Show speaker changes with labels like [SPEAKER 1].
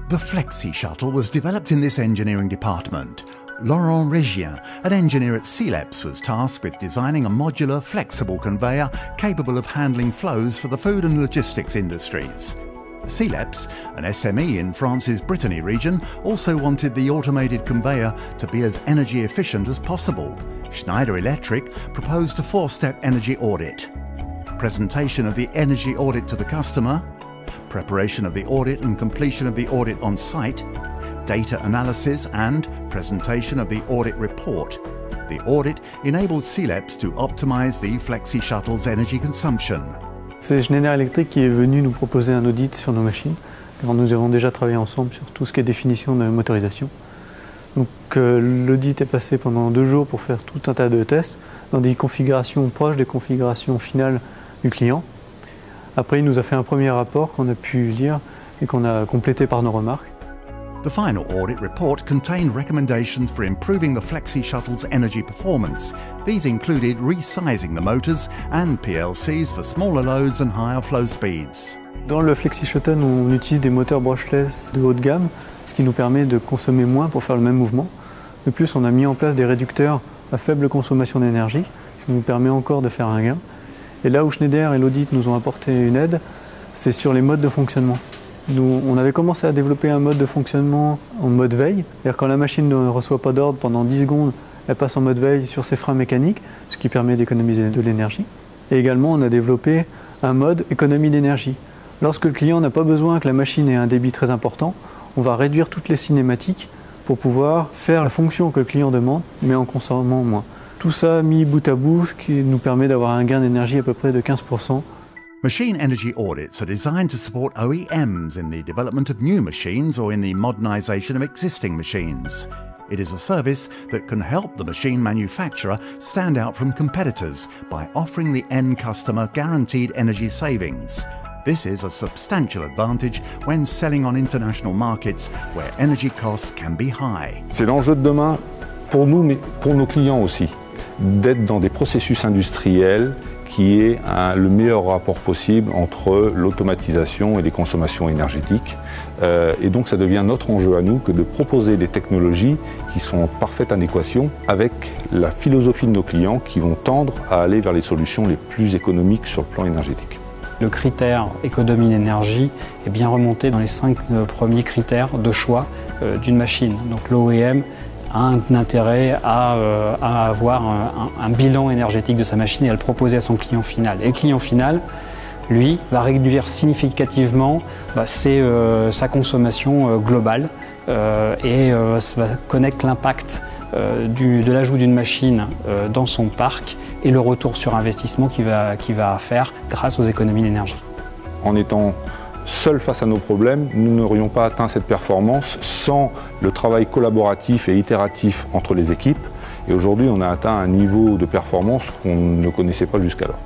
[SPEAKER 1] The Flexi Shuttle was developed in this engineering department. Laurent Regien, an engineer at Sileps, was tasked with designing a modular, flexible conveyor capable of handling flows for the food and logistics industries. Sileps, an SME in France's Brittany region, also wanted the automated conveyor to be as energy efficient as possible. Schneider Electric proposed a 4-step energy audit. Presentation of the energy audit to the customer, preparation of the audit and completion of the audit on site, data analysis and presentation of the audit report. The audit enabled Sileps to optimize the Flexi Shuttle's energy consumption.
[SPEAKER 2] C'est Schneider Electric qui est venu nous proposer un audit sur nos machines, car nous avons déjà travaillé ensemble sur tout ce qui est définition de motorisation. Donc l'audit est passé pendant 2 jours pour faire tout un tas de tests dans des configurations proches des configurations finales du client. Après, il nous a fait un premier rapport qu'on a pu lire et qu'on a complété par nos remarques.
[SPEAKER 1] The final audit report contained recommendations for improving the Flexi Shuttle's energy performance. These included resizing the motors and PLCs for smaller loads and higher flow speeds.
[SPEAKER 2] Dans le Flexi Shuttle, on utilise des moteurs brushless de haut de gamme, ce qui nous permet de consommer moins pour faire le même mouvement. De plus, on a mis en place des réducteurs à faible consommation d'énergie, ce qui nous permet encore de faire un gain. Et là où Schneider et l'audit nous ont apporté une aide, c'est sur les modes de fonctionnement. Nous, on avait commencé à développer un mode de fonctionnement en mode veille, c'est-à-dire quand la machine ne reçoit pas d'ordre pendant 10 secondes, elle passe en mode veille sur ses freins mécaniques, ce qui permet d'économiser de l'énergie. Et également, on a développé un mode économie d'énergie. Lorsque le client n'a pas besoin que la machine ait un débit très important, on va réduire toutes les cinématiques pour pouvoir faire la fonction que le client demande, mais en consommant moins. Tout ça mis bout à bout, ce qui nous permet d'avoir un gain d'énergie à peu près de 15%.
[SPEAKER 1] Machine energy audits are designed to support OEMs in the development of new machines or in the modernization of existing machines. It is a service that can help the machine manufacturer stand out from competitors by offering the end customer guaranteed energy savings. This is a substantial advantage when selling on international markets where energy costs can be high.
[SPEAKER 3] C'est l'enjeu de demain pour nous, mais pour nos clients aussi, d'être dans des processus industriels qui aient le meilleur rapport possible entre l'automatisation et les consommations énergétiques. Et donc ça devient notre enjeu à nous que de proposer des technologies qui sont en parfaite adéquation avec la philosophie de nos clients qui vont tendre à aller vers les solutions les plus économiques sur le plan énergétique.
[SPEAKER 4] Le critère économie d'énergie est bien remonté dans les 5 premiers critères de choix d'une machine. Donc l'OEM a un intérêt à avoir un bilan énergétique de sa machine et à le proposer à son client final. Et le client final, lui, va réduire significativement sa consommation globale et va connaître l'impact de l'ajout d'une machine dans son parc et le retour sur investissement qu'il va faire grâce aux économies d'énergie.
[SPEAKER 3] En étant seuls face à nos problèmes, nous n'aurions pas atteint cette performance sans le travail collaboratif et itératif entre les équipes. Et aujourd'hui, on a atteint un niveau de performance qu'on ne connaissait pas jusqu'alors.